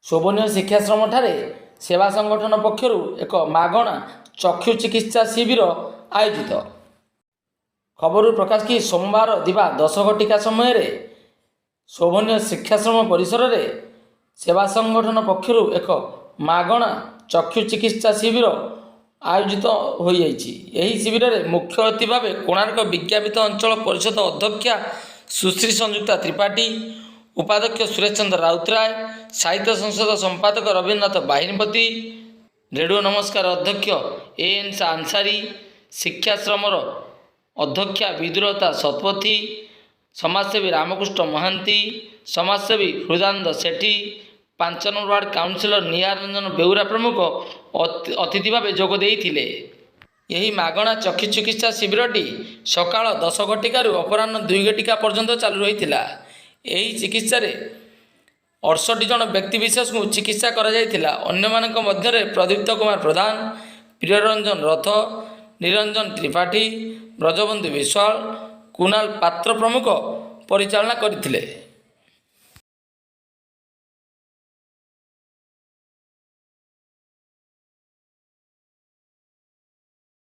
शोभनीय शिक्षाश्रम ठारे सेवा संगठन पक्षर एक मागणा चक्षु चिकित्सा शिविर आयोजित। खबर प्रकाश कि सोमवार दिवा 10 घटिका समय शोभनीय शिक्षाश्रम परिसर में सेवा संगठन पक्षर एक मागणा चक्षु चिकित्सा शिविर आयोजित हो शिविर में मुख्य अतिथि भाव कोणार्क विज्ञापित अंचल परिषद अध्यक्षा सुश्री संयुक्ता त्रिपाठी, उपाध्यक्ष सुरेश चंद्र राउतराय, साहित्य संसद संपादक रवीन्द्रनाथ बाहिनीपति, रेडियो नमस्कार अध्यक्ष एएन आंसारी, शिक्षाश्रमर अध्यक्षा विदुरता शतपथी, समाजसेवी रामकृष्ण महांती, समाजसेवी हृदानंद सेठी, 5 नंबर वार्ड काउंसिलर निहार रंजन बेउरा प्रमुख अतिथि भाव जोग देइथिले। यही मागणा चक्षु चिकित्सा शिविरटी सकाळ 10 घटिकारु अपराह्न 2 घटिका पर्यंत चालू रहिथिला। यही चिकित्सा 68 जन व्यक्तिविशेष को चिकित्सा करा जायथिला। अन्यमानक मध्यरे प्रदीप्त कुमार प्रधान, प्रियरंजन रथ, निरंजन त्रिपाठी, ब्रजबंधु विश्वाल, कुणाल पात्र प्रमुख परिचालना करथिले।